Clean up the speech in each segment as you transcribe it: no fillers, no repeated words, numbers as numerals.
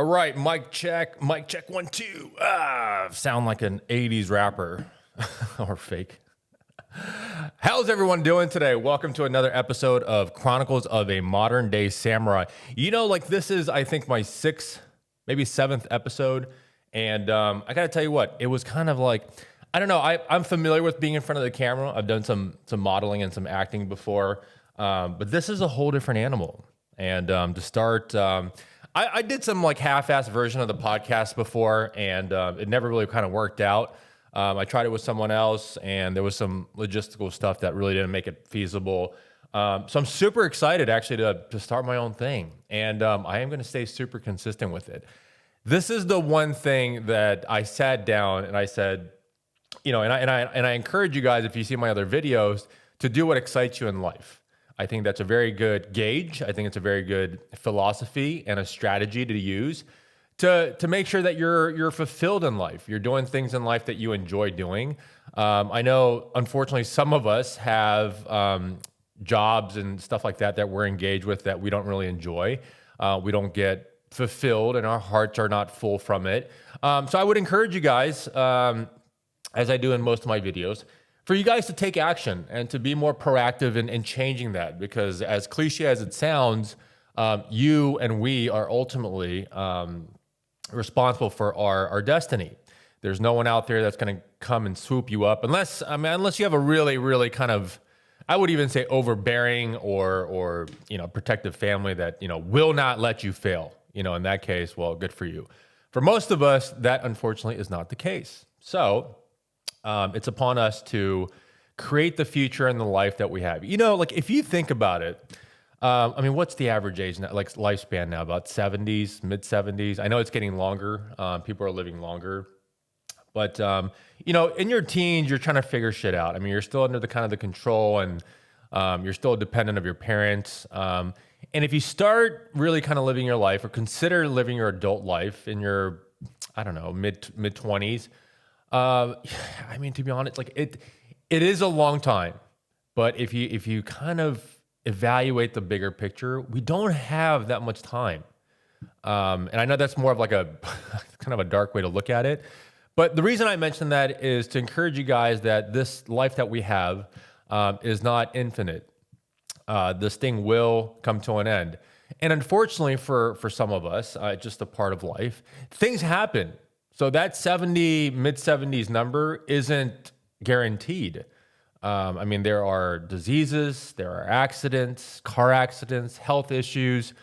right, mic check, 1, 2. Sound like an 80s rapper or fake. How's everyone doing today? Welcome to another episode of Chronicles of a Modern Day Samurai. This is, I think, my 6th, maybe 7th episode. And I got to tell you what, it was kind of like, I don't know, I'm familiar with being in front of the camera. I've done some modeling and some acting before. But this is a whole different animal. And to start... I did some like half-assed version of the podcast before, and it never really kind of worked out. I tried it with someone else, and there was some logistical stuff that really didn't make it feasible. So I'm super excited actually to start my own thing, and I am going to stay super consistent with it. This is the one thing that I sat down and I said, and I encourage you guys, if you see my other videos, to do what excites you in life. I think that's a very good gauge. I think it's a very good philosophy and a strategy to use to make sure that you're fulfilled in life. You're doing things in life that you enjoy doing. I know, unfortunately, some of us have jobs and stuff like that we're engaged with that we don't really enjoy. We don't get fulfilled, and our hearts are not full from it. So I would encourage you guys, as I do in most of my videos, for you guys to take action and to be more proactive in changing that, because as cliche as it sounds, you and we are ultimately responsible for our destiny. There's no one out there that's going to come and swoop you up unless you have a really, really kind of, I would even say overbearing or protective family that, will not let you fail. In that case, well, good for you. For most of us, that unfortunately is not the case. So, it's upon us to create the future and the life that we have. If you think about it, what's the average age now, like lifespan now? About 70s, mid 70s. I know it's getting longer. People are living longer. But, in your teens, you're trying to figure shit out. You're still under the control and you're still dependent of your parents. And if you start really kind of living your life or consider living your adult life in your, mid 20s, to be honest, it is a long time, but if you kind of evaluate the bigger picture, we don't have that much time. And I know that's more of like a kind of a dark way to look at it. But the reason I mention that is to encourage you guys that this life that we have, is not infinite. This thing will come to an end. And unfortunately for some of us, just a part of life, things happen. So that mid 70s number isn't guaranteed. There are diseases, there are accidents, car accidents, health issues.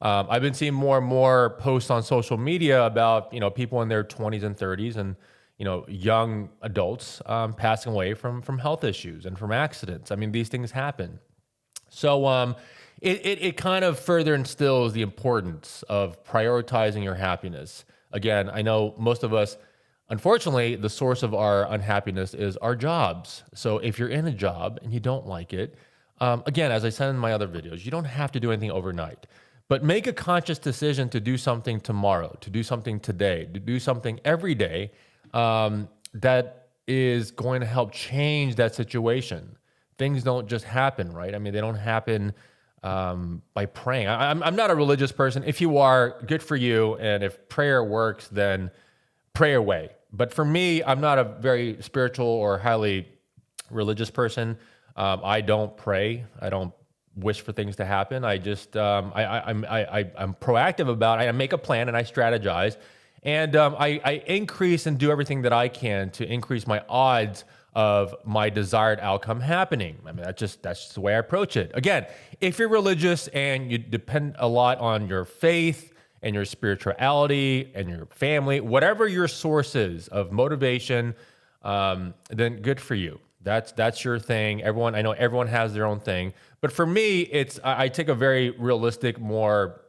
I've been seeing more and more posts on social media about, people in their 20s and 30s and, young adults passing away from health issues and from accidents. These things happen. So it kind of further instills the importance of prioritizing your happiness. Again, I know most of us, unfortunately, the source of our unhappiness is our jobs. So if you're in a job and you don't like it, again, as I said in my other videos, you don't have to do anything overnight. But make a conscious decision to do something tomorrow, to do something today, to do something every day that is going to help change that situation. Things don't just happen, right? They don't happen by praying. I'm not a religious person. If you are, good for you. And if prayer works, then pray away. But for me, I'm not a very spiritual or highly religious person. I don't pray. I don't wish for things to happen. I just, I'm proactive about it. I make a plan and I strategize. And I increase and do everything that I can to increase my odds of my desired outcome happening. That's just the way I approach it. Again, if you're religious and you depend a lot on your faith and your spirituality and your family, whatever your source is of motivation, then good for you. That's your thing. I know everyone has their own thing, but for me, I take a very realistic, more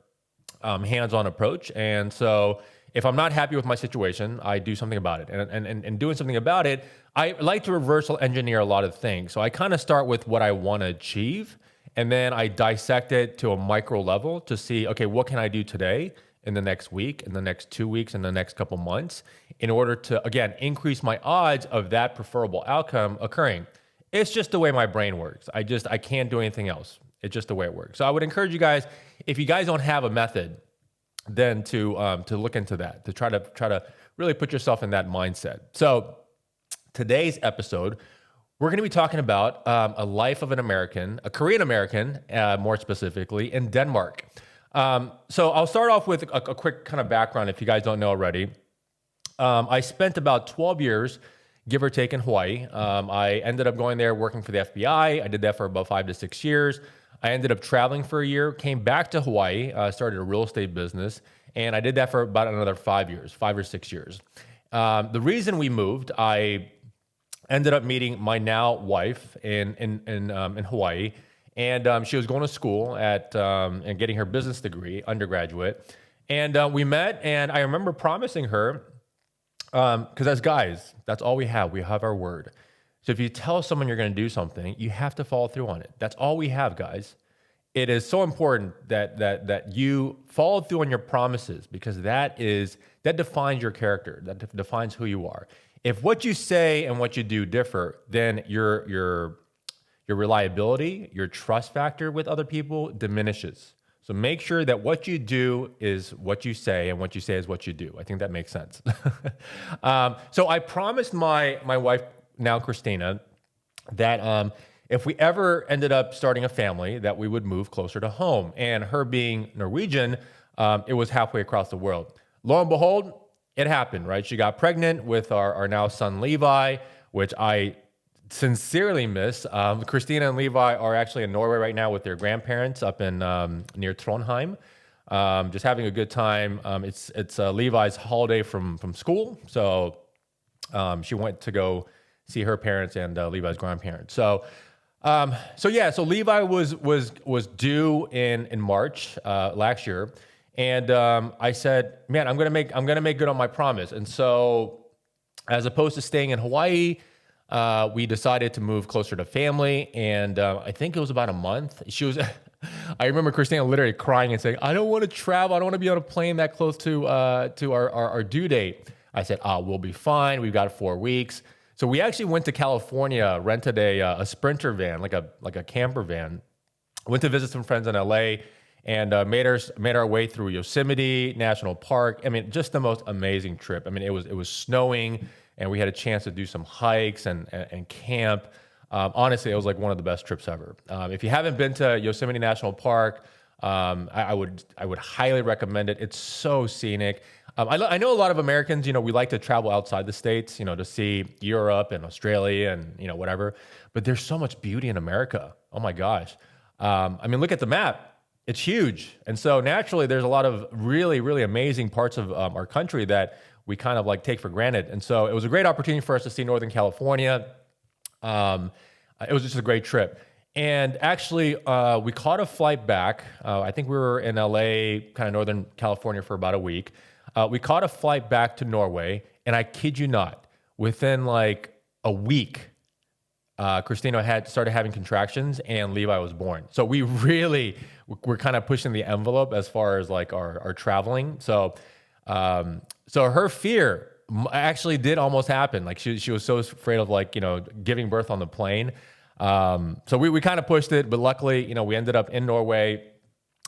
hands-on approach. And so if I'm not happy with my situation, I do something about it. And doing something about it, I like to reverse engineer a lot of things. So I kind of start with what I want to achieve, and then I dissect it to a micro level to see, okay, what can I do today, in the next week, in the next 2 weeks, in the next couple months, in order to, again, increase my odds of that preferable outcome occurring. It's just the way my brain works. I can't do anything else. It's just the way it works. So I would encourage you guys, if you guys don't have a method than to look into that, to try to really put yourself in that mindset. So today's episode, we're going to be talking about a life of an American, a Korean American, more specifically, in Denmark. So I'll start off with a quick kind of background if you guys don't know already. I spent about 12 years, give or take, in Hawaii. I ended up going there working for the FBI. I did that for about 5 to 6 years. I ended up traveling for a year, came back to Hawaii, started a real estate business, and I did that for about another 5 years, 5 or 6 years. The reason we moved, I ended up meeting my now wife in Hawaii, and she was going to school and getting her business degree, undergraduate. And we met, and I remember promising her, because as guys, that's all we have. We have our word. So if you tell someone you're going to do something, you have to follow through on it. That's all we have, guys. It is so important that you follow through on your promises, because that defines your character. That defines who you are. If what you say and what you do differ, then your reliability, your trust factor with other people diminishes. So make sure that what you do is what you say, and what you say is what you do. I think that makes sense. So I promised my wife, now Christina, that if we ever ended up starting a family, that we would move closer to home. And her being Norwegian, it was halfway across the world. Lo and behold, it happened, right? She got pregnant with our now son, Levi, which I sincerely miss. Christina and Levi are actually in Norway right now with their grandparents up in near Trondheim, just having a good time. It's Levi's holiday from school, so she went to go see her parents and Levi's grandparents. So Levi was due in March last year, and I said, man, I'm gonna make good on my promise. And so, as opposed to staying in Hawaii, we decided to move closer to family, and I think it was about a month. I remember Christina literally crying and saying, "I don't want to travel. I don't want to be on a plane that close to our due date." I said, we'll be fine. We've got 4 weeks." So we actually went to California, rented a Sprinter van, like a camper van. Went to visit some friends in LA, and made our way through Yosemite National Park. I mean, just the most amazing trip. I mean, it was snowing, and we had a chance to do some hikes and camp. Honestly, it was like one of the best trips ever. If you haven't been to Yosemite National Park, I would highly recommend it. It's so scenic. I know a lot of Americans, we like to travel outside the States, to see Europe and Australia and, whatever. But there's so much beauty in America. Oh my gosh. I mean, look at the map. It's huge. And so naturally, there's a lot of really, really amazing parts of our country that we kind of like take for granted. And so it was a great opportunity for us to see Northern California. It was just a great trip. And actually, we caught a flight back. I think we were in LA, kind of Northern California, for about a week. We caught a flight back to Norway, and I kid you not, within like a week, Christina had started having contractions, and Levi was born. So we really were kind of pushing the envelope as far as like our traveling. So her fear actually did almost happen. Like she was so afraid of like, giving birth on the plane. So we kind of pushed it, but luckily, we ended up in Norway,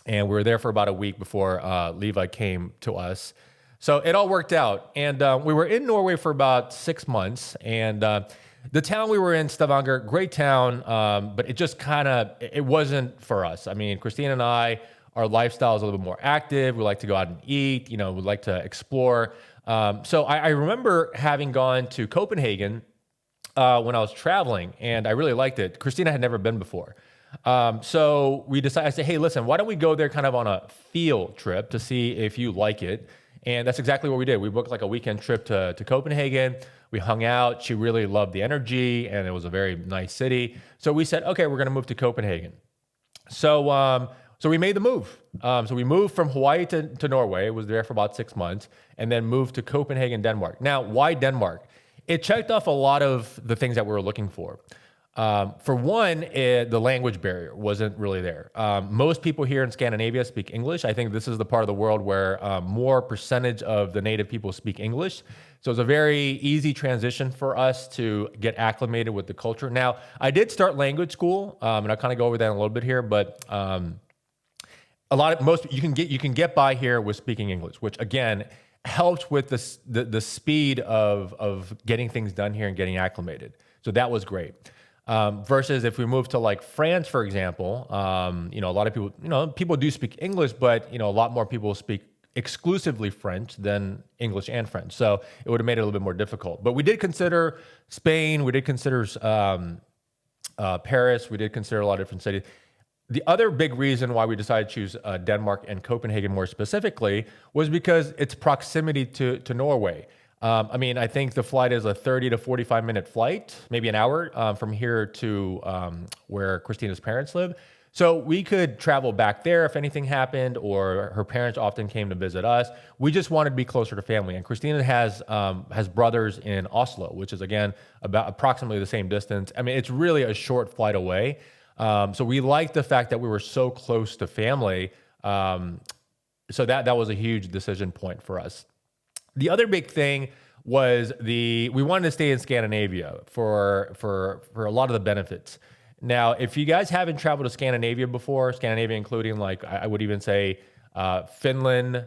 and we were there for about a week before Levi came to us. So it all worked out. And we were in Norway for about 6 months. And the town we were in, Stavanger, great town, but it just it wasn't for us. I mean, Christina and I, our lifestyle is a little bit more active. We like to go out and eat, we like to explore. So I remember having gone to Copenhagen when I was traveling, and I really liked it. Christina had never been before. So we decided, I said, hey, listen, why don't we go there kind of on a field trip to see if you like it? And that's exactly what we did. We booked like a weekend trip to Copenhagen. We hung out. She really loved the energy, and it was a very nice city. So we said, okay, we're going to move to Copenhagen. So we made the move. So we moved from Hawaii to Norway. Was there for about 6 months, and then moved to Copenhagen, Denmark. Now, why Denmark? It checked off a lot of the things that we were looking for. For one, the language barrier wasn't really there. Most people here in Scandinavia speak English. I think this is the part of the world where more percentage of the native people speak English. So it's a very easy transition for us to get acclimated with the culture. Now, I did start language school, and I'll kind of go over that in a little bit here, but you can get by here with speaking English, which again helped with the speed of getting things done here and getting acclimated. So that was great. Versus if we move to like France, for example, a lot of people, people do speak English, but a lot more people speak exclusively French than English and French. So it would have made it a little bit more difficult. But we did consider Spain. We did consider Paris. We did consider a lot of different cities. The other big reason why we decided to choose Denmark and Copenhagen more specifically was because its proximity to Norway. I think the flight is a 30 to 45 minute flight, maybe an hour from here to where Christina's parents live. So we could travel back there if anything happened, or her parents often came to visit us. We just wanted to be closer to family. And Christina has brothers in Oslo, which is again about approximately the same distance. It's really a short flight away. So we liked the fact that we were so close to family. So that was a huge decision point for us. The other big thing was we wanted to stay in Scandinavia for a lot of the benefits. Now, if you guys haven't traveled to Scandinavia before, Scandinavia including I would even say Finland,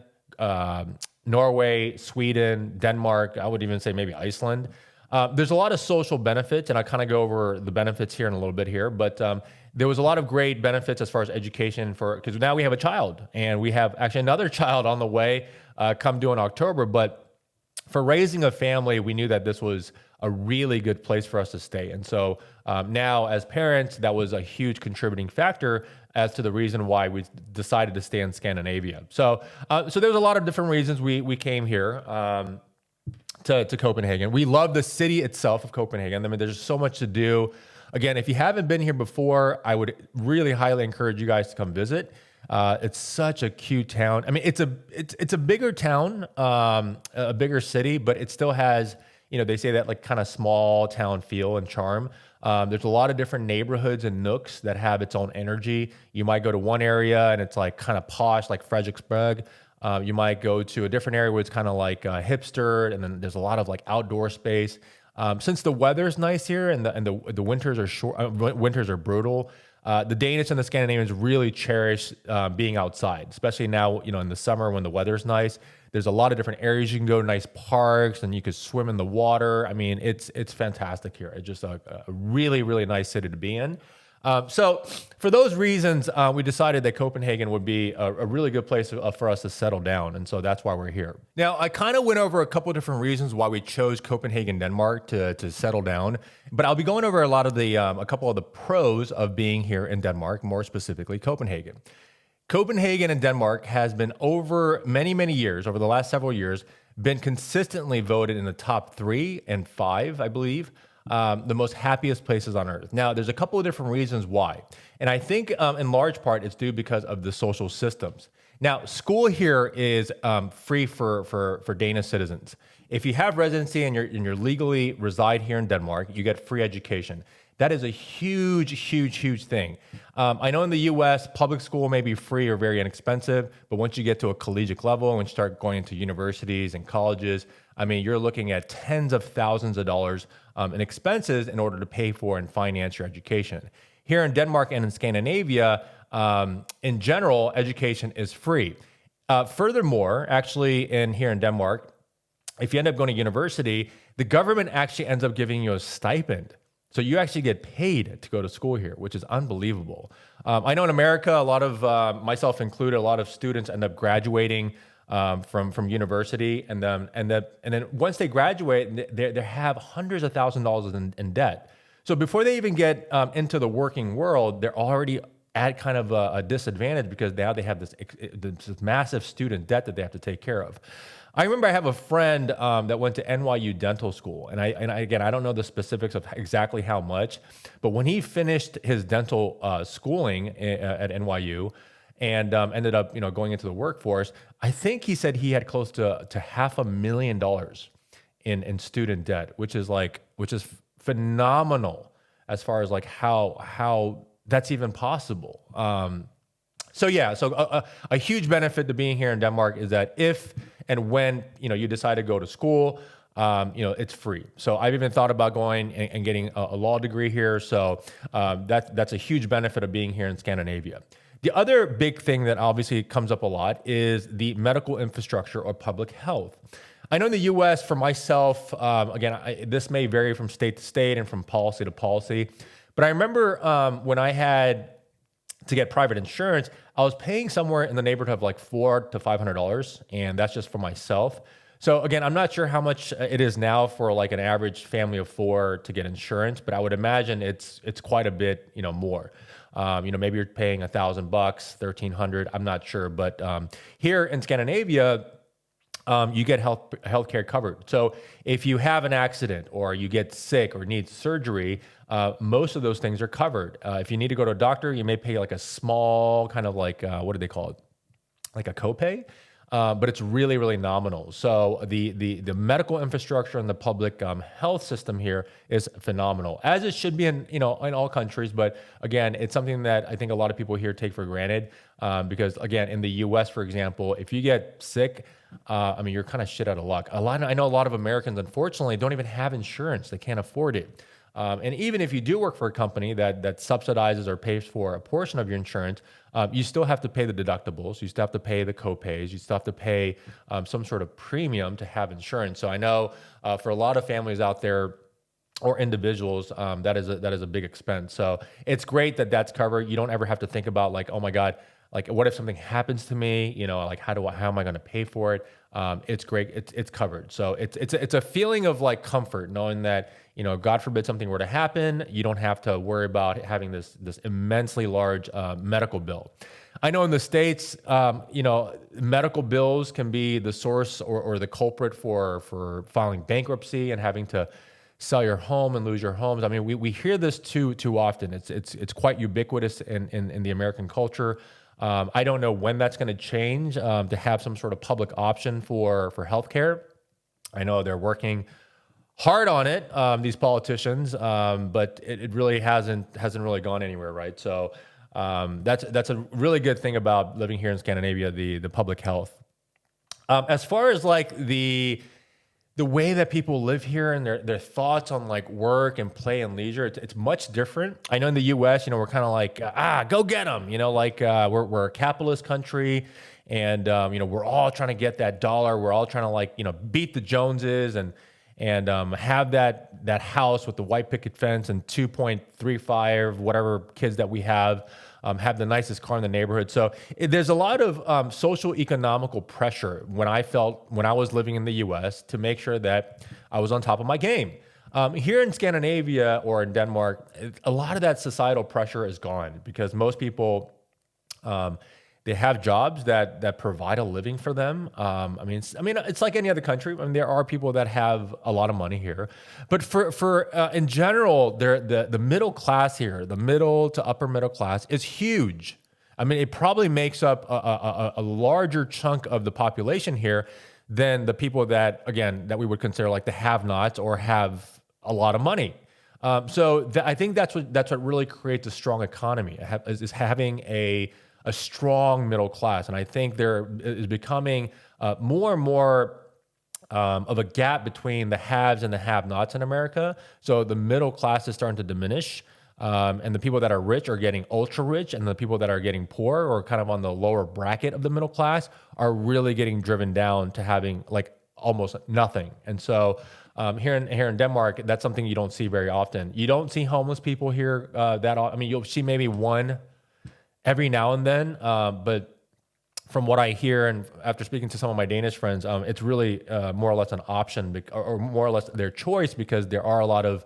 Norway, Sweden, Denmark, I would even say maybe Iceland. There's a lot of social benefits, and I'll kind of go over the benefits here in a little bit here, but there was a lot of great benefits as far as education because now we have a child, and we have actually another child on the way come due in October. But for raising a family, we knew that this was a really good place for us to stay. And so now as parents, that was a huge contributing factor as to the reason why we decided to stay in Scandinavia. So there's a lot of different reasons we came here to Copenhagen. We love the city itself of Copenhagen. There's so much to do. Again, if you haven't been here before, I would really highly encourage you guys to come visit. It's such a cute town. It's a bigger town, a bigger city, but it still has, they say that like kind of small town feel and charm. There's a lot of different neighborhoods and nooks that have its own energy. You might go to one area and it's like kind of posh, like Frederiksberg. You might go to a different area where it's kind of like hipster, and then there's a lot of like outdoor space. Since the weather's nice here and the winters are short, winters are brutal. The Danish and the Scandinavians really cherish being outside, especially now, in the summer when the weather's nice. There's a lot of different areas you can go, nice parks, and you could swim in the water. It's fantastic here. It's just a really, really nice city to be in. So for those reasons, we decided that Copenhagen would be a really good place for us to settle down. And so that's why we're here. Now, I kind of went over a couple of different reasons why we chose Copenhagen, Denmark to settle down, but I'll be going over a couple of the pros of being here in Denmark, more specifically Copenhagen. Copenhagen in Denmark has been over many, many years, over the last several years, been consistently voted in the top 3 and 5, I believe, the most happiest places on earth. Now, there's a couple of different reasons why. And I think in large part it's due because of the social systems. Now, school here is free for Danish citizens. If you have residency and you're legally reside here in Denmark, you get free education. That is a huge, huge, huge thing. I know in the US, public school may be free or very inexpensive, but once you get to a collegiate level, when you start going into universities and colleges, you're looking at tens of thousands of dollars in expenses in order to pay for and finance your education. Here in Denmark and in Scandinavia, in general, education is free. Furthermore, actually, here in Denmark, if you end up going to university, the government actually ends up giving you a stipend. So you actually get paid to go to school here, which is unbelievable. I know in America, a lot of, myself included, a lot of students end up graduating from university, and then once they graduate, they have hundreds of thousands of dollars in debt. So before they even get into the working world, they're already at kind of a disadvantage because now they have this massive student debt that they have to take care of. I remember I have a friend that went to NYU dental school, and again, I don't know the specifics of exactly how much, but when he finished his dental schooling at NYU and ended up going into the workforce, I think he said he had close to $500,000 in student debt, which is phenomenal as far as like how that's even possible. So a huge benefit to being here in Denmark is that if and when you decide to go to school, it's free. So I've even thought about going and getting a law degree here. So that's a huge benefit of being here in Scandinavia. The other big thing that obviously comes up a lot is the medical infrastructure or public health. I know in the US, for myself, again, this may vary from state to state and from policy to policy, but I remember when I had to get private insurance, I was paying somewhere in the neighborhood of like $400 to $500, and that's just for myself. So again, I'm not sure how much it is now for like an average family of four to get insurance, but I would imagine it's quite a bit, more. Maybe you're paying $1,000, $1,300. I'm not sure, but here in Scandinavia, you get healthcare covered. So if you have an accident or you get sick or need surgery, most of those things are covered. If you need to go to a doctor, you may pay like a small kind of like, what do they call it? Like a copay. But it's really, really nominal. So the medical infrastructure and the public health system here is phenomenal, as it should be in all countries. But again, it's something that I think a lot of people here take for granted because again, in the U.S., for example, if you get sick, you're kind of shit out of luck. I know a lot of Americans, unfortunately, don't even have insurance; they can't afford it. And even if you do work for a company that subsidizes or pays for a portion of your insurance, you still have to pay the deductibles. You still have to pay the copays. You still have to pay some sort of premium to have insurance. So I know for a lot of families out there or individuals, that is a big expense. So it's great that that's covered. You don't ever have to think about like, oh my God, like what if something happens to me? Like how am I going to pay for it? It's great. It's covered. So it's a feeling of like comfort knowing that, God forbid something were to happen, you don't have to worry about having this immensely large medical bill. I know in the States, medical bills can be the source or the culprit for filing bankruptcy and having to sell your home and lose your homes. I mean, we hear this too often. It's quite ubiquitous in the American culture. I don't know when that's going to change to have some sort of public option for healthcare. I know they're working hard on it, these politicians, but it really hasn't really gone anywhere, right? So that's a really good thing about living here in Scandinavia, the public health. As far as like the way that people live here and their thoughts on like work and play and leisure, it's much different. I know in the U.S., we're kind of like, go get them, we're a capitalist country and, we're all trying to get that dollar. We're all trying to like, beat the Joneses and have that house with the white picket fence and 2.35, whatever kids that we have the nicest car in the neighborhood. So there's a lot of social economical pressure when I was living in the U.S. to make sure that I was on top of my game. Here in Scandinavia or in Denmark, a lot of that societal pressure is gone because most people, they have jobs that provide a living for them. It's like any other country. I mean, there are people that have a lot of money here, but for in general, the middle class here, the middle to upper middle class, is huge. I mean, it probably makes up a larger chunk of the population here than the people that we would consider like the have-nots or have a lot of money. I think that's what really creates a strong economy is having a strong middle class. And I think there is becoming more and more of a gap between the haves and the have-nots in America. So the middle class is starting to diminish. And the people that are rich are getting ultra rich, and the people that are getting poor or kind of on the lower bracket of the middle class are really getting driven down to having like almost nothing. And so here in Denmark, that's something you don't see very often. You don't see homeless people here you'll see maybe one every now and then, but from what I hear and after speaking to some of my Danish friends, it's really more or less an option or more or less their choice because there are a lot of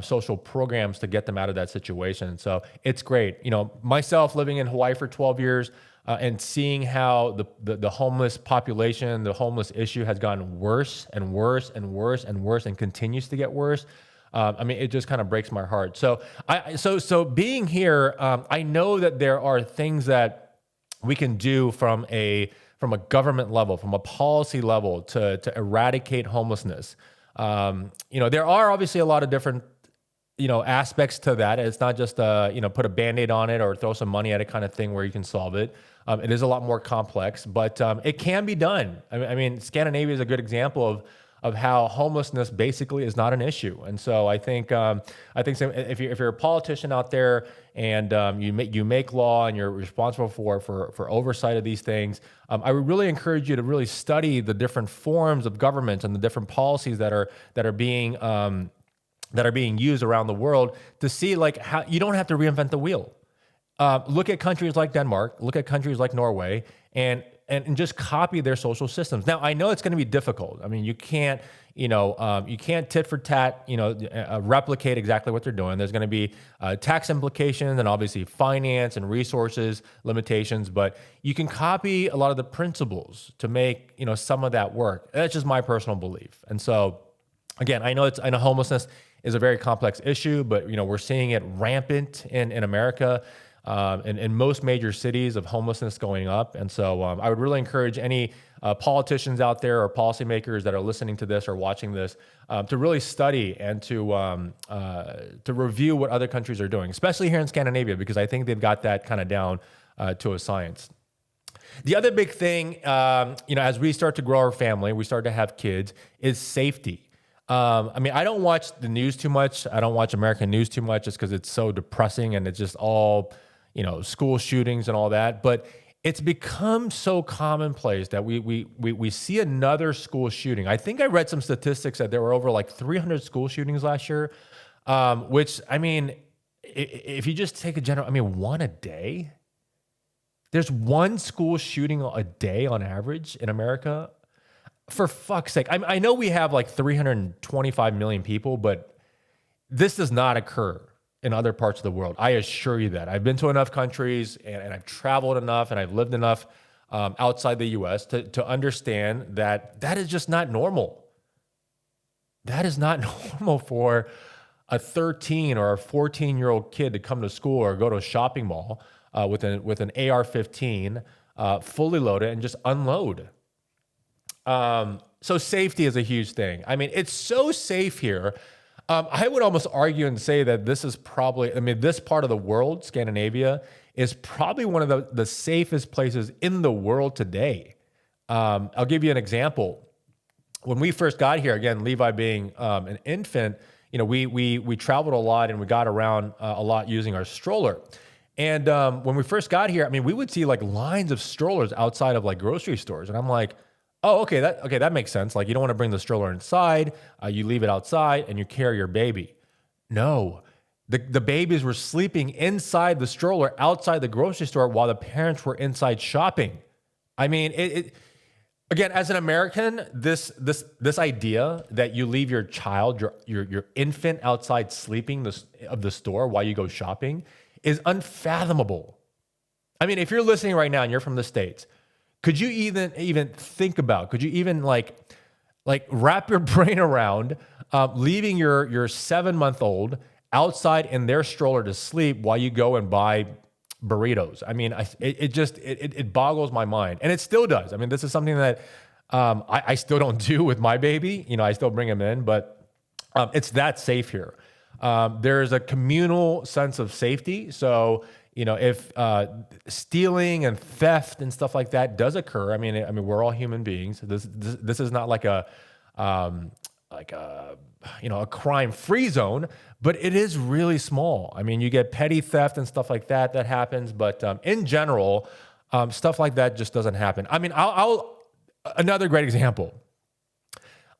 social programs to get them out of that situation. So it's great. Myself living in Hawaii for 12 years and seeing how the homeless population, the homeless issue has gotten worse and worse and worse and worse and continues to get worse. It just kind of breaks my heart. So being here, I know that there are things that we can do from a government level, from a policy level to eradicate homelessness. There are obviously a lot of different, aspects to that. It's not just, put a Band-Aid on it or throw some money at it kind of thing where you can solve it. It is a lot more complex, but it can be done. Scandinavia is a good example of how homelessness basically is not an issue. And so I think if you're a politician out there and you make law and you're responsible for oversight of these things, I would really encourage you to really study the different forms of government and the different policies that are being used around the world to see like how you don't have to reinvent the wheel. Look at countries like Denmark, look at countries like Norway, and just copy their social systems. Now, I know it's going to be difficult. I mean, you can't tit for tat, replicate exactly what they're doing. There's going to be tax implications and obviously finance and resources limitations, but you can copy a lot of the principles to make, some of that work. That's just my personal belief. And so, again, I know homelessness is a very complex issue, but we're seeing it rampant in America. In most major cities of homelessness going up. And so I would really encourage any politicians out there or policymakers that are listening to this or watching this to really study and to review what other countries are doing, especially here in Scandinavia, because I think they've got that kind of down to a science. The other big thing, as we start to grow our family, we start to have kids, is safety. I don't watch the news too much. I don't watch American news too much just because it's so depressing and it's just all, school shootings and all that. But it's become so commonplace that we see another school shooting. I think I read some statistics that there were over like 300 school shootings last year, which, if you just take one a day, there's one school shooting a day on average in America. For fuck's sake. I know we have like 325 million people, but this does not occur in other parts of the world. I assure you that. I've been to enough countries and I've traveled enough and I've lived enough outside the US to understand that is just not normal. That is not normal for a 13 or a 14-year-old kid to come to school or go to a shopping mall with an AR-15 fully loaded and just unload. So safety is a huge thing. It's so safe here. I would almost argue and say that this is probably, this part of the world, Scandinavia, is probably one of the safest places in the world today. I'll give you an example. When we first got here, again, Levi being an infant, we traveled a lot and we got around a lot using our stroller. And when we first got here, we would see like lines of strollers outside of like grocery stores. And I'm like, oh, okay, that makes sense. Like you don't want to bring the stroller inside, you leave it outside and you carry your baby. No, the babies were sleeping inside the stroller outside the grocery store while the parents were inside shopping. Again, as an American, this idea that you leave your child, your infant outside sleeping of the store while you go shopping is unfathomable. If you're listening right now and you're from the States, could you even think about, could you even like wrap your brain around leaving your 7-month-old outside in their stroller to sleep while you go and buy burritos? It boggles my mind, and it still does. This is something that I still don't do with my baby. I still bring him in, but it's that safe here. There's a communal sense of safety. So, if stealing and theft and stuff like that does occur, we're all human beings. This is not like a crime-free zone, but it is really small. You get petty theft and stuff like that happens, but in general, stuff like that just doesn't happen. Another great example.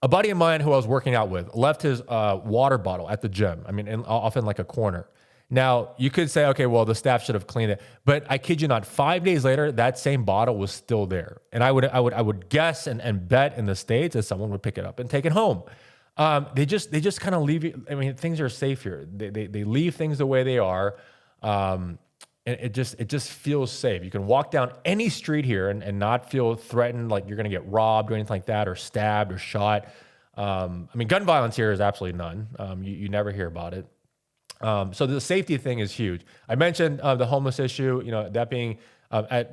A buddy of mine who I was working out with left his water bottle at the gym. Off in like a corner. Now, you could say, okay, well, the staff should have cleaned it. But I kid you not, 5 days later, that same bottle was still there. And I would guess and bet in the States that someone would pick it up and take it home. They just kind of leave you. Things are safe here. They leave things the way they are. And it just feels safe. You can walk down any street here and not feel threatened, like you're going to get robbed or anything like that, or stabbed or shot. Gun violence here is absolutely none. You never hear about it. So the safety thing is huge. I mentioned the homeless issue, that being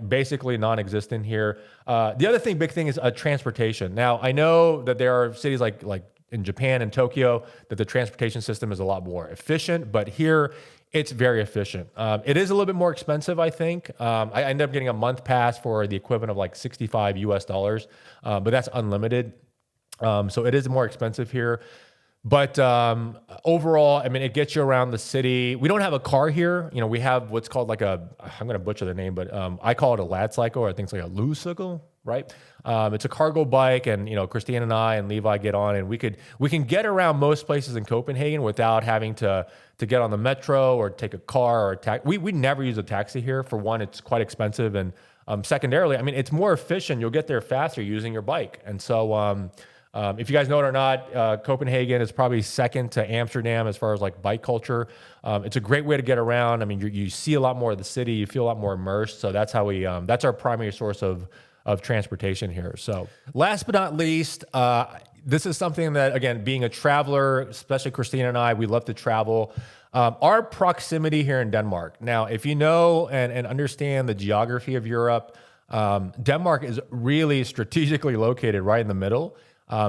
basically non-existent here. The other big thing is transportation. Now, I know that there are cities like in Japan and Tokyo that the transportation system is a lot more efficient, but here it's very efficient. It is a little bit more expensive, I think. I ended up getting a month pass for the equivalent of like $65 US, but that's unlimited. So it is more expensive here. But overall, I mean, it gets you around the city. We don't have a car here. You know, we have what's called like I'm going to butcher the name, but I call it a lad cycle, or I think it's like a loo cycle, right? It's a cargo bike, and, you know, Christine and I and Levi get on, and we can get around most places in Copenhagen without having to get on the metro or take a car or a taxi. We never use a taxi here. For one, it's quite expensive, and secondarily, I mean, it's more efficient. You'll get there faster using your bike. And so if you guys know it or not, Copenhagen is probably second to Amsterdam as far as like bike culture. It's a great way to get around. I mean, you see a lot more of the city, you feel a lot more immersed. So that's how that's our primary source of transportation here. So last but not least, this is something that, again, being a traveler, especially Christina and I, we love to travel. Our proximity here in Denmark. Now, if you know and understand the geography of Europe, Denmark is really strategically located right in the middle.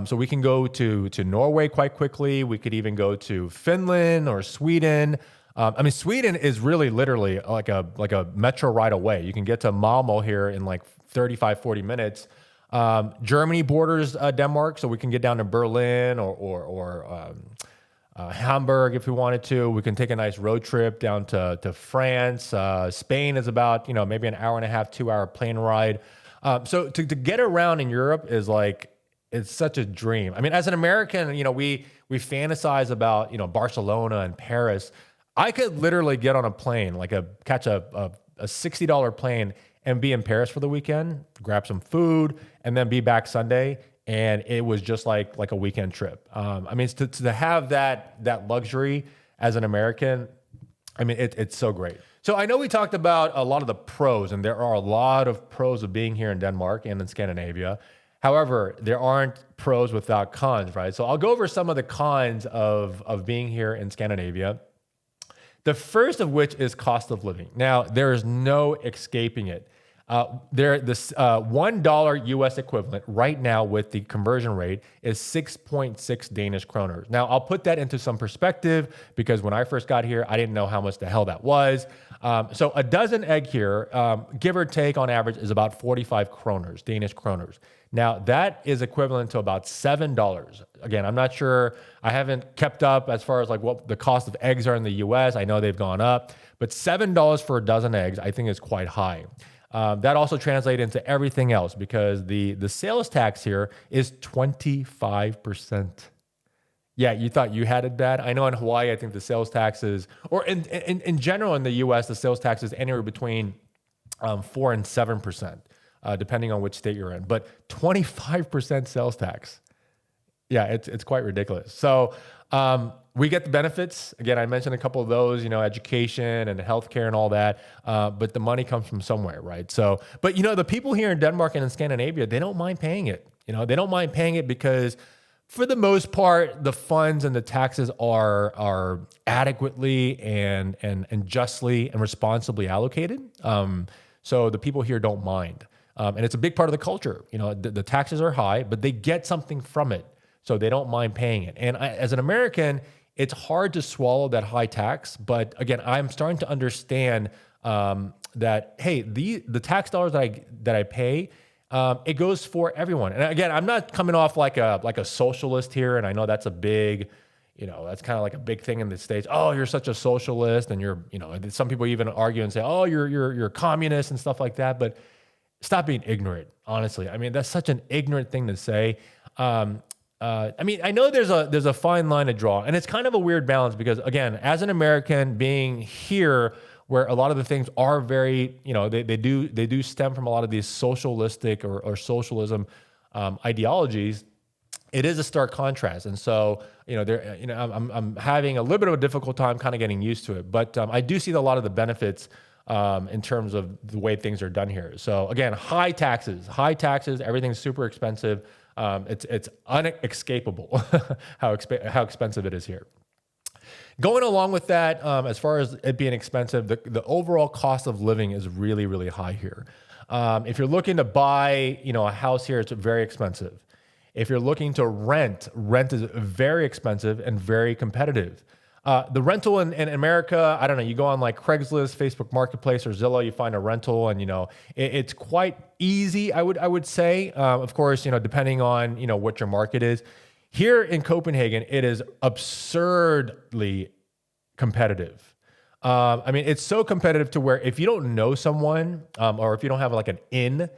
So we can go to Norway quite quickly. We could even go to Finland or Sweden. I mean, Sweden is really literally like a metro ride away. You can get to Malmo here in like 35, 40 minutes. Germany borders Denmark, so we can get down to Berlin or Hamburg if we wanted to. We can take a nice road trip down to France. Spain is about, you know, maybe an hour and a half, 2 hour plane ride. So to get around in Europe is like, it's such a dream. I mean, as an American, you know, we fantasize about, you know, Barcelona and Paris. I could literally get on a plane, like catch a $60 plane and be in Paris for the weekend, grab some food, and then be back Sunday. And it was just like a weekend trip. I mean, to have that luxury as an American, I mean, it's so great. So I know we talked about a lot of the pros, and there are a lot of pros of being here in Denmark and in Scandinavia. However, there aren't pros without cons, right? So I'll go over some of the cons of being here in Scandinavia. The first of which is cost of living. Now, there is no escaping it. This $1 US equivalent right now with the conversion rate is 6.6 Danish kroner. Now, I'll put that into some perspective because when I first got here, I didn't know how much the hell that was. So a dozen egg here, give or take on average, is about 45 kroners, Danish kroners. Now, that is equivalent to about $7. Again, I'm not sure. I haven't kept up as far as like what the cost of eggs are in the US. I know they've gone up, but $7 for a dozen eggs, I think, is quite high. That also translates into everything else because the sales tax here is 25%. Yeah, you thought you had it bad. I know in Hawaii, I think the sales taxes, or in general in the US, the sales tax is anywhere between 4 and 7%. Depending on which state you're in, but 25% sales tax. Yeah, it's quite ridiculous. So we get the benefits. Again, I mentioned a couple of those, you know, education and healthcare and all that, but the money comes from somewhere, right? So, but you know, the people here in Denmark and in Scandinavia, they don't mind paying it. You know, they don't mind paying it because for the most part, the funds and the taxes are adequately and justly and responsibly allocated. So the people here don't mind. And it's a big part of the culture. You know, the taxes are high, but they get something from it. So they don't mind paying it. And as an American, it's hard to swallow that high tax. But again, I'm starting to understand that, hey, the tax dollars that I pay, it goes for everyone. And again, I'm not coming off like a socialist here. And I know that's a big, you know, that's kind of like a big thing in the States. Oh, you're such a socialist. And you're, you know, some people even argue and say, oh, you're a communist and stuff like that. But stop being ignorant, honestly. I mean, that's such an ignorant thing to say. I mean, I know there's a fine line to draw, and it's kind of a weird balance because, again, as an American being here, where a lot of the things are very, you know, they do stem from a lot of these socialistic or socialism ideologies. It is a stark contrast, and so I'm having a little bit of a difficult time kind of getting used to it. But I do see a lot of the benefits. In terms of the way things are done here. So again, high taxes, everything's super expensive. It's unescapable how expensive it is here. Going along with that, as far as it being expensive, the overall cost of living is really, really high here. If you're looking to buy, you know, a house here, it's very expensive. If you're looking to rent is very expensive and very competitive. The rental in America, I don't know, you go on like Craigslist, Facebook Marketplace, or Zillow, you find a rental, and it's quite easy, I would say. Of course, depending on what your market is. Here in Copenhagen, it is absurdly competitive. I mean, it's so competitive to where if you don't know someone, or if you don't have like an in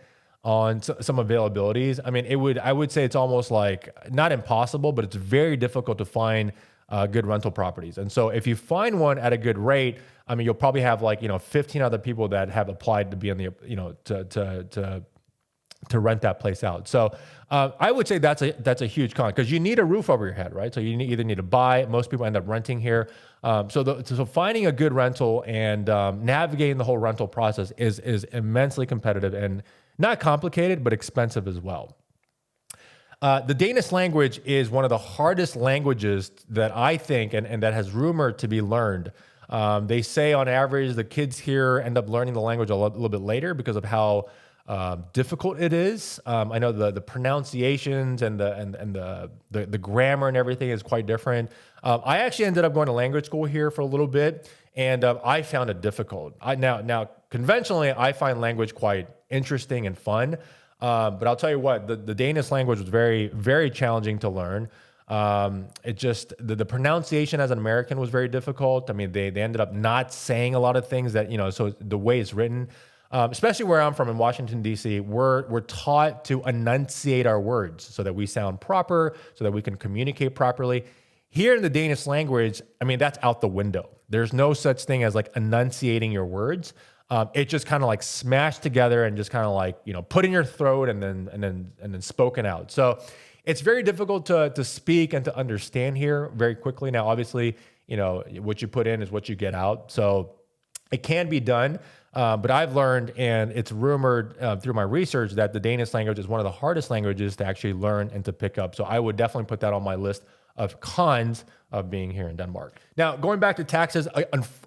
on some availabilities, I mean, I would say it's almost like not impossible, but it's very difficult to find good rental properties. And so if you find one at a good rate, I mean, you'll probably have like 15 other people that have applied to be in the to rent that place out. So I would say that's a huge con, because you need a roof over your head, right? So you either need to buy. Most people end up renting here. So finding a good rental and navigating the whole rental process is immensely competitive and not complicated, but expensive as well. The Danish language is one of the hardest languages that I think, and that has rumored to be learned. They say on average, the kids here end up learning the language a little bit later because of how difficult it is. I know the pronunciations and the grammar and everything is quite different. I actually ended up going to language school here for a little bit, and I found it difficult. Now conventionally, I find language quite interesting and fun. But I'll tell you what, the Danish language was very, very challenging to learn. It just, the pronunciation as an American was very difficult. I mean, they ended up not saying a lot of things that, so the way it's written, especially where I'm from in Washington, D.C., we're taught to enunciate our words so that we sound proper, so that we can communicate properly. Here in the Danish language, I mean, that's out the window. There's no such thing as like enunciating your words. It just kind of like smashed together and just kind of like, put in your throat and then spoken out. So it's very difficult to speak and to understand here very quickly. Now, obviously, what you put in is what you get out. So it can be done. But I've learned, and it's rumored through my research, that the Danish language is one of the hardest languages to actually learn and to pick up. So I would definitely put that on my list of cons of being here in Denmark. Now, going back to taxes,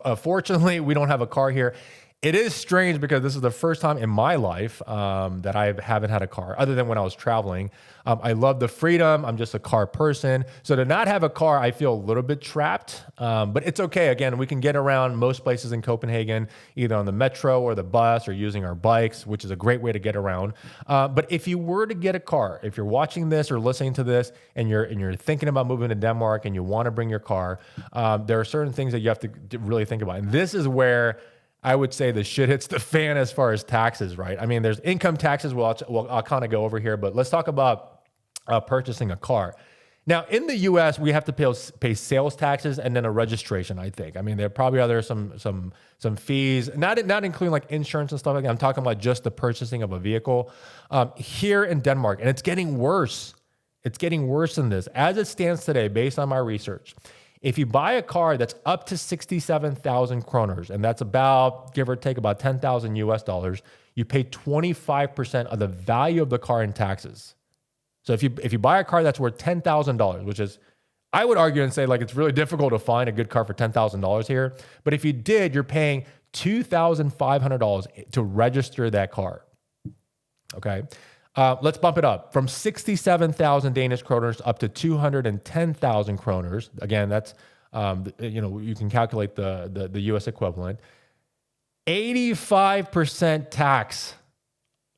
unfortunately, we don't have a car here. It is strange because this is the first time in my life that I haven't had a car, other than when I was traveling. I love the freedom. I'm just a car person. So to not have a car, I feel a little bit trapped, but it's okay. Again, we can get around most places in Copenhagen, either on the metro or the bus or using our bikes, which is a great way to get around. But if you were to get a car, if you're watching this or listening to this and you're thinking about moving to Denmark and you want to bring your car, there are certain things that you have to really think about. And this is where I would say the shit hits the fan as far as taxes, right? I mean, there's income taxes. I'll kind of go over here, but let's talk about purchasing a car. Now, in the U.S., we have to pay sales taxes and then a registration, I think. I mean, there probably are some fees, not including like insurance and stuff like that. I'm talking about just the purchasing of a vehicle. Here in Denmark, and it's getting worse. It's getting worse than this. As it stands today, based on my research, if you buy a car that's up to 67,000 kroners, and that's about, give or take, about 10,000 US dollars, you pay 25% of the value of the car in taxes. So if you buy a car that's worth $10,000, which is, I would argue and say like it's really difficult to find a good car for $10,000 here. But if you did, you're paying $2,500 to register that car. Okay. Let's bump it up from 67,000 Danish kroners up to 210,000 kroners. Again, that's, you can calculate the US equivalent. 85% tax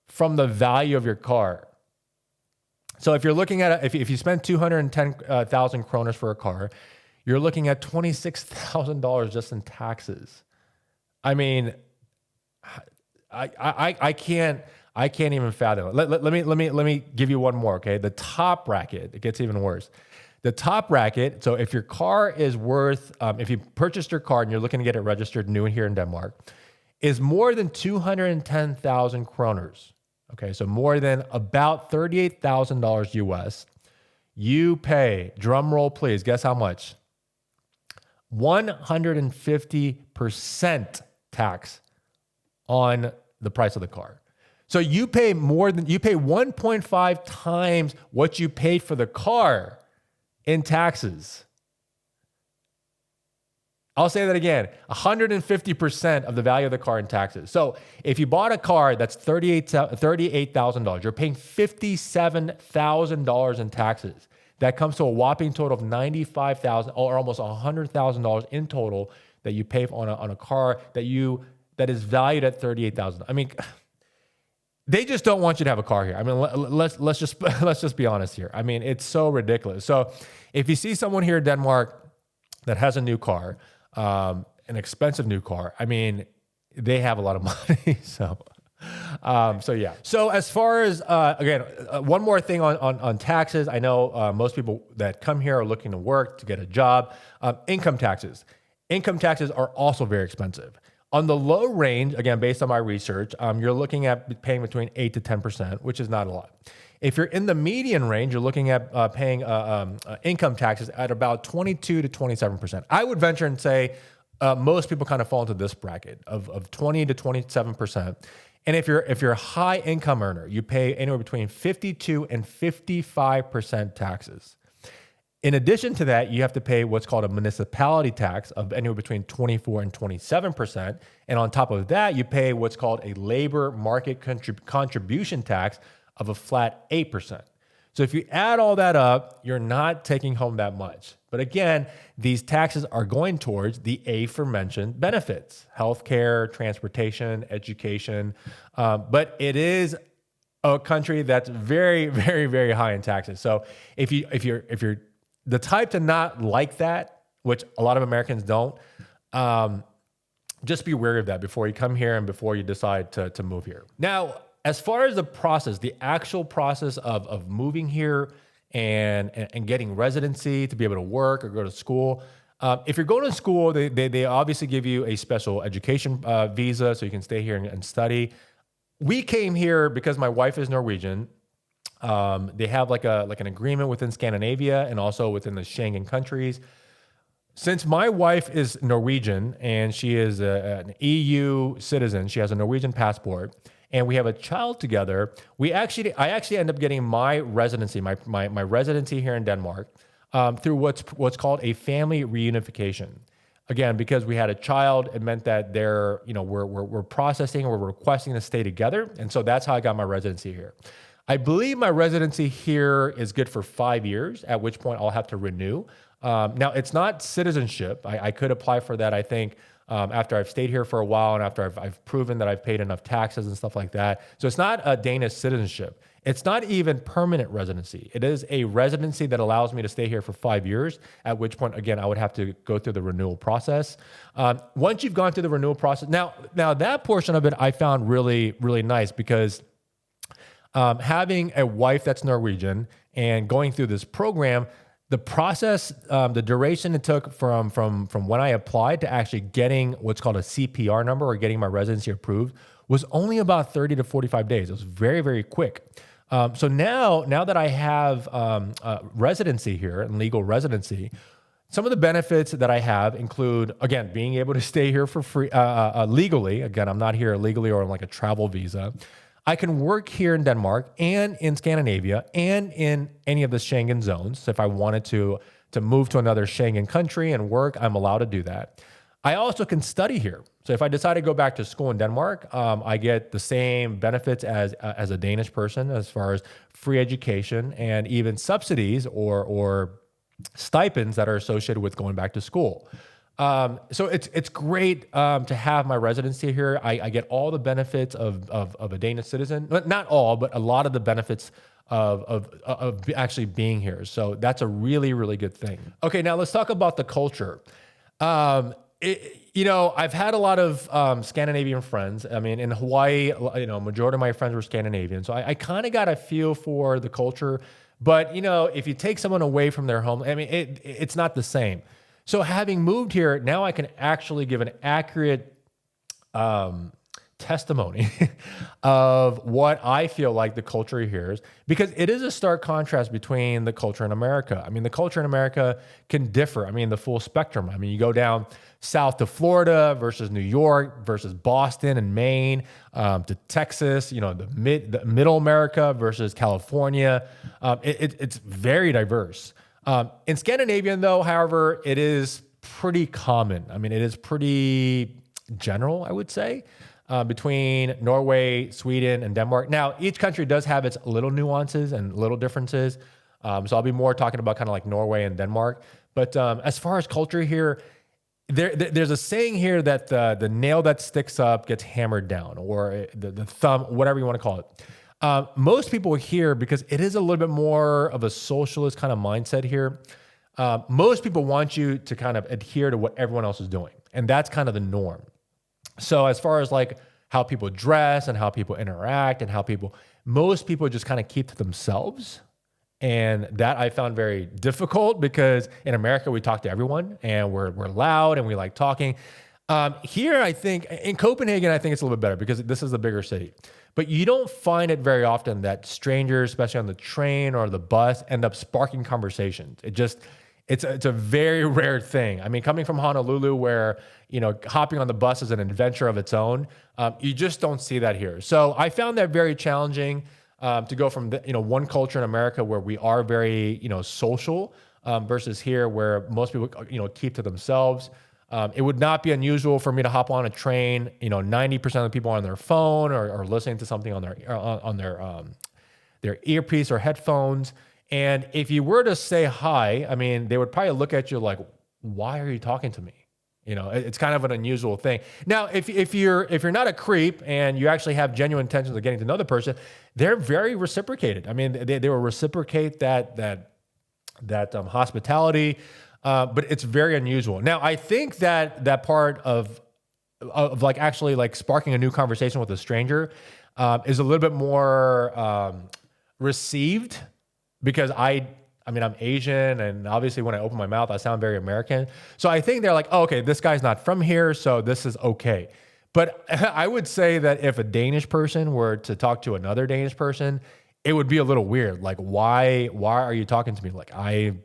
from the value of your car. So if you're looking at, if you spend 210,000 kroners for a car, you're looking at $26,000 just in taxes. I mean, I can't even fathom it. Let me give you one more, okay? The top bracket, it gets even worse. The top bracket, so if your car is worth, if you purchased your car and you're looking to get it registered new here in Denmark, is more than 210,000 kroners. Okay, so more than about $38,000 US, you pay, drum roll please, guess how much? 150% tax on the price of the car. So you pay 1.5 times what you paid for the car in taxes. I'll say that again, 150% of the value of the car in taxes. So if you bought a car that's $38,000, you're paying $57,000 in taxes. That comes to a whopping total of $95,000 or almost $100,000 in total that you pay on a car that is valued at $38,000. I mean, they just don't want you to have a car here. I mean, let's just be honest here. I mean, it's so ridiculous. So if you see someone here in Denmark that has a new car, an expensive new car, I mean, they have a lot of money. So yeah. So as far as, again, one more thing on taxes. I know most people that come here are looking to work to get a job. Income taxes. Income taxes are also very expensive. On the low range, again, based on my research, you're looking at paying between 8 to 10%, which is not a lot. If you're in the median range, you're looking at paying income taxes at about 22 to 27%. I would venture and say most people kind of fall into this bracket of 20 to 27%. And if you're a high income earner, you pay anywhere between 52 and 55% taxes. In addition to that, you have to pay what's called a municipality tax of anywhere between 24 and 27%. And on top of that, you pay what's called a labor market contribution tax of a flat 8%. So if you add all that up, you're not taking home that much. But again, these taxes are going towards the aforementioned benefits: healthcare, transportation, education. But it is a country that's very, very, very high in taxes. So if you're the type to not like that, which a lot of Americans don't, just be wary of that before you come here and before you decide to move here. Now, as far as the process, the actual process of moving here and getting residency to be able to work or go to school, if you're going to school, they obviously give you a special education visa so you can stay here and study. We came here because my wife is Norwegian. They have like an agreement within Scandinavia and also within the Schengen countries. Since my wife is Norwegian and she is an EU citizen, she has a Norwegian passport, and we have a child together, I actually end up getting my residency, my residency here in Denmark, through what's called a family reunification. Again, because we had a child, it meant that we're processing or we're requesting to stay together, and so that's how I got my residency here. I believe my residency here is good for 5 years, at which point I'll have to renew. Now, it's not citizenship. I could apply for that, I think, after I've stayed here for a while and after I've proven that I've paid enough taxes and stuff like that. So it's not a Danish citizenship. It's not even permanent residency. It is a residency that allows me to stay here for 5 years, at which point, again, I would have to go through the renewal process. Once you've gone through the renewal process, now that portion of it I found really, really nice because having a wife that's Norwegian and going through this program, the process, the duration it took from when I applied to actually getting what's called a CPR number or getting my residency approved was only about 30 to 45 days. It was very, very quick. So now that I have residency here and legal residency, some of the benefits that I have include, again, being able to stay here for free legally. Again, I'm not here illegally or on like a travel visa. I can work here in Denmark and in Scandinavia and in any of the Schengen zones. So if I wanted to move to another Schengen country and work, I'm allowed to do that. I also can study here. So if I decide to go back to school in Denmark, I get the same benefits as a Danish person as far as free education and even subsidies or stipends that are associated with going back to school. So it's great to have my residency here. I get all the benefits of a Danish citizen, but not all, but a lot of the benefits of actually being here. So that's a really, really good thing. Okay, now let's talk about the culture. I've had a lot of Scandinavian friends. I mean, in Hawaii, majority of my friends were Scandinavian. So I kind of got a feel for the culture. But, if you take someone away from their home, I mean, it's not the same. So having moved here, now I can actually give an accurate testimony of what I feel like the culture here is, because it is a stark contrast between the culture in America. I mean, the culture in America can differ. I mean, the full spectrum. I mean, you go down south to Florida versus New York versus Boston and Maine, to Texas, the middle America versus California. It's very diverse. In Scandinavian, though, however, it is pretty common. I mean, it is pretty general, I would say, between Norway, Sweden, and Denmark. Now, each country does have its little nuances and little differences. So I'll be more talking about kind of like Norway and Denmark. But as far as culture here, there's a saying here that the nail that sticks up gets hammered down, or the thumb, whatever you want to call it. Most people here, because it is a little bit more of a socialist kind of mindset here, most people want you to kind of adhere to what everyone else is doing. And that's kind of the norm. So as far as like how people dress and how people interact and most people just kind of keep to themselves. And that I found very difficult because in America, we talk to everyone and we're loud and we like talking. Here, I think in Copenhagen, I think it's a little bit better because this is a bigger city. But you don't find it very often that strangers, especially on the train or the bus, end up sparking conversations. It's a very rare thing. I mean, coming from Honolulu, where hopping on the bus is an adventure of its own, you just don't see that here. So I found that very challenging. To go from one culture in America where we are very social versus here where most people keep to themselves. It would not be unusual for me to hop on a train. 90% of the people are on their phone or listening to something on their earpiece or headphones. And if you were to say hi, I mean, they would probably look at you like, "Why are you talking to me?" It's kind of an unusual thing. Now, if you're not a creep and you actually have genuine intentions of getting to know the person, they're very reciprocated. I mean, they will reciprocate that hospitality, but it's very unusual. Now, I think that part of like actually like sparking a new conversation with a stranger is a little bit more received because I'm Asian, and obviously when I open my mouth, I sound very American. So I think they're like, oh, okay, this guy's not from here, so this is okay. But I would say that if a Danish person were to talk to another Danish person, it would be a little weird. Like, why are you talking to me? Like, I'm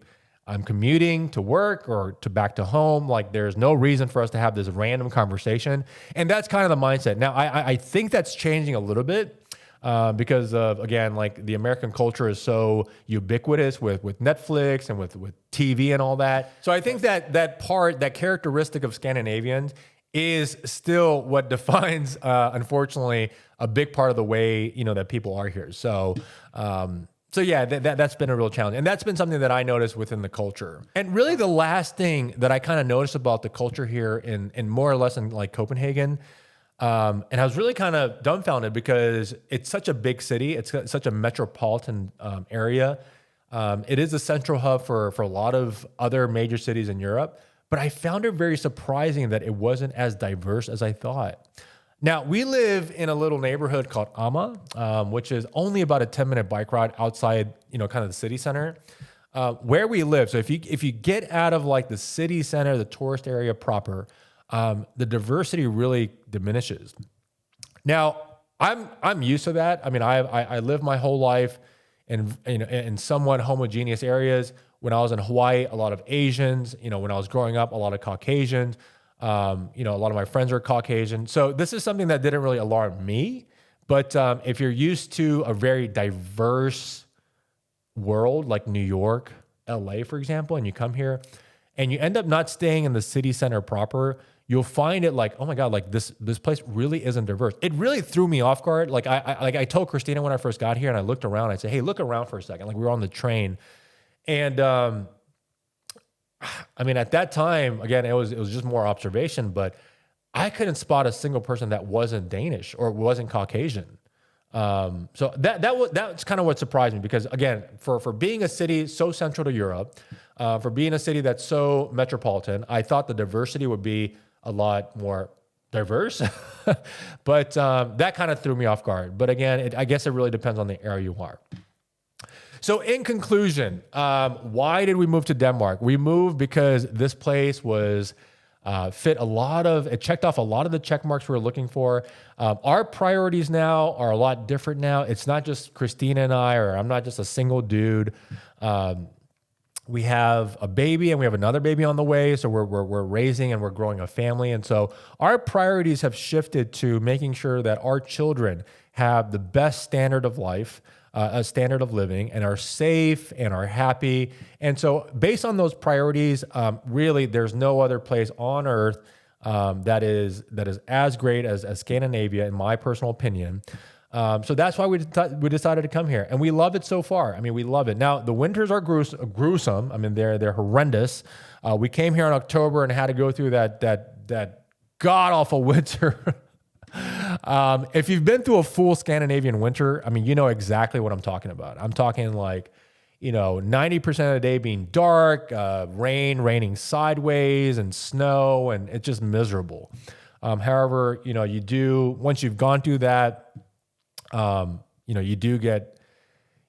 commuting to work or back to home. Like, there's no reason for us to have this random conversation. And that's kind of the mindset. Now, I think that's changing a little bit. Because of, again, like the American culture is so ubiquitous with Netflix and with TV and all that. So I think that characteristic of Scandinavians is still what defines, unfortunately, a big part of the way, that people are here. So yeah, that's been a real challenge. And that's been something that I noticed within the culture. And really the last thing that I kind of noticed about the culture here in more or less in like Copenhagen, and I was really kind of dumbfounded because it's such a big city. It's such a metropolitan area. It is a central hub for a lot of other major cities in Europe. But I found it very surprising that it wasn't as diverse as I thought. Now, we live in a little neighborhood called Amma, which is only about a 10-minute bike ride outside, kind of the city center. Where we live, so if you get out of like the city center, the tourist area proper, the diversity really diminishes. Now, I'm used to that. I mean, I lived my whole life in somewhat homogeneous areas. When I was in Hawaii, a lot of Asians. When I was growing up, a lot of Caucasians. A lot of my friends are Caucasian. So this is something that didn't really alarm me. But if you're used to a very diverse world like New York, LA, for example, and you come here and you end up not staying in the city center proper, you'll find it like, oh my God, like this place really isn't diverse. It really threw me off guard. Like I told Christina when I first got here and I looked around, I said, hey, look around for a second. Like we were on the train. And I mean, at that time, again, it was just more observation, but I couldn't spot a single person that wasn't Danish or wasn't Caucasian. So that's kind of what surprised me because again, for being a city so central to Europe, for being a city that's so metropolitan, I thought the diversity would be a lot more diverse, but that kind of threw me off guard. But again, I guess it really depends on the area you are. So in conclusion, why did we move to Denmark? We moved because this place was it checked off a lot of the check marks we were looking for. Our priorities now are a lot different now. It's not just Christina and or I'm not just a single dude. We have a baby and we have another baby on the way. So we're raising and we're growing a family. And so our priorities have shifted to making sure that our children have the best standard of life, a standard of living, and are safe and are happy. And so based on those priorities, really there's no other place on earth that is as great as Scandinavia, in my personal opinion. So that's why we decided to come here, and we love it so far. I mean, we love it. Now the winters are gruesome. I mean, they're horrendous. We came here in October and had to go through that god awful winter. If you've been through a full Scandinavian winter, I mean, you know exactly what I'm talking about. I'm talking like, 90% of the day being dark, raining sideways, and snow, and it's just miserable. However, once you've gone through that, you do get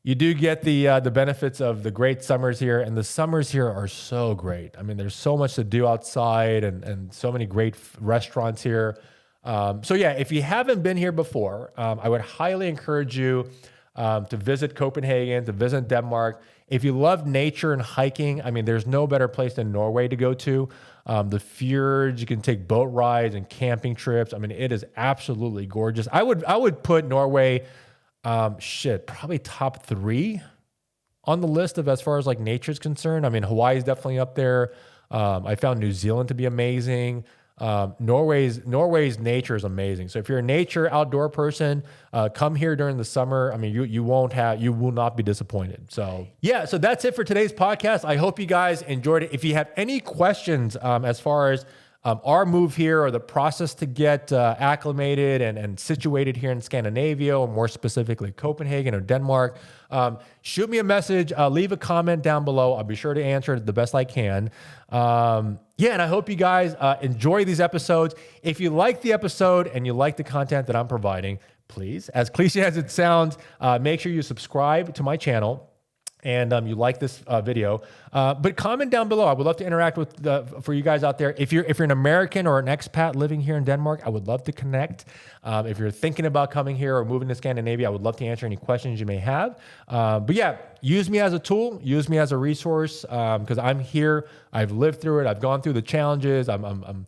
the benefits of the great summers here, and the summers here are so great. I mean, there's so much to do outside, and so many great restaurants here. So yeah, if you haven't been here before, I would highly encourage you to visit Copenhagen, to visit Denmark. If you love nature and hiking, I mean, there's no better place than Norway to go to. The fjords, you can take boat rides and camping trips. I mean, it is absolutely gorgeous. I would put Norway, probably top 3 on the list of as far as like nature's concerned. I mean, Hawaii is definitely up there. I found New Zealand to be amazing. Norway's nature is amazing. So if you're a nature outdoor person, come here during the summer. I mean, you will not be disappointed. So yeah, so that's it for today's podcast. I hope you guys enjoyed it. If you have any questions, as far as our move here or the process to get acclimated and situated here in Scandinavia, or more specifically Copenhagen or Denmark, shoot me a message, leave a comment down below. I'll be sure to answer it the best I can. And I hope you guys enjoy these episodes. If you like the episode and you like the content that I'm providing, please, as cliche as it sounds, make sure you subscribe to my channel. And you like this video, but comment down below. I would love to interact with for you guys out there. If you're an American or an expat living here in Denmark, I would love to connect. If you're thinking about coming here or moving to Scandinavia, I would love to answer any questions you may have. But yeah, use me as a tool, use me as a resource, because I'm here. I've lived through it. I've gone through the challenges. I'm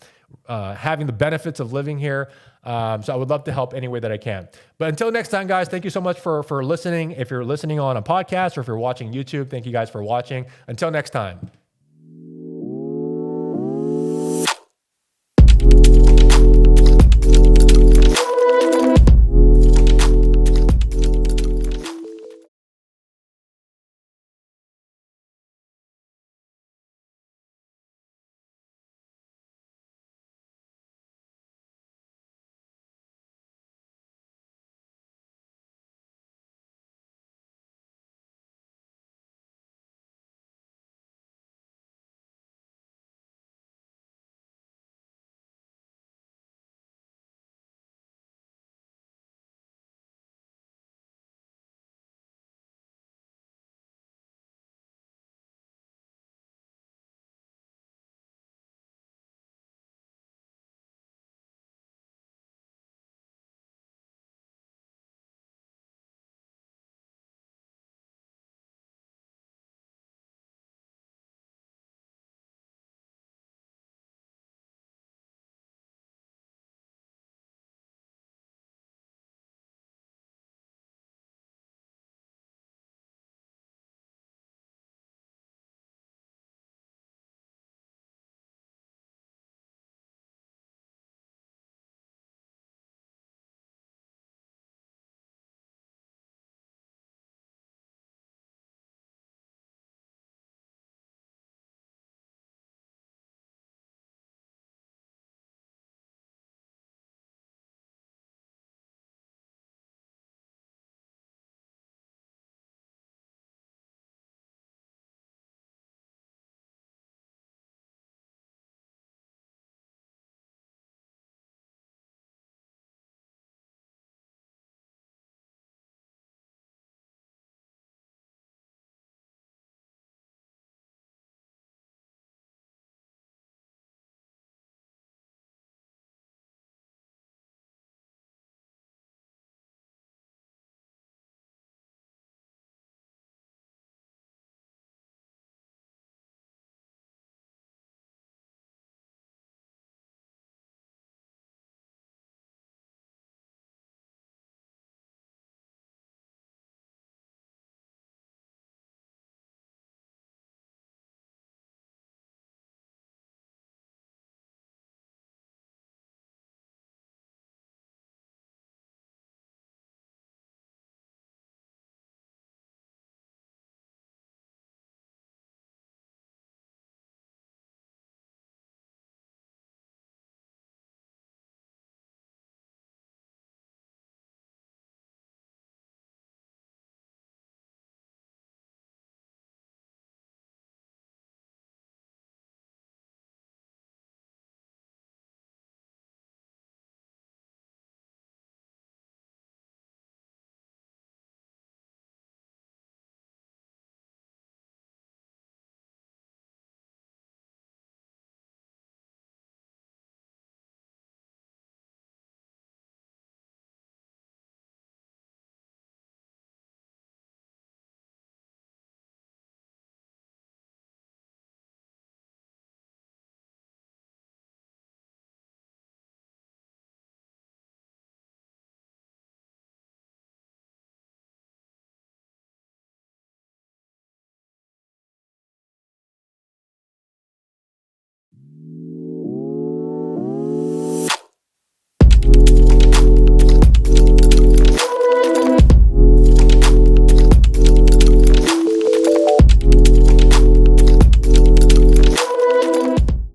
having the benefits of living here. So I would love to help any way that I can. But until next time, guys, thank you so much for listening. If you're listening on a podcast or if you're watching YouTube, thank you guys for watching. Until next time.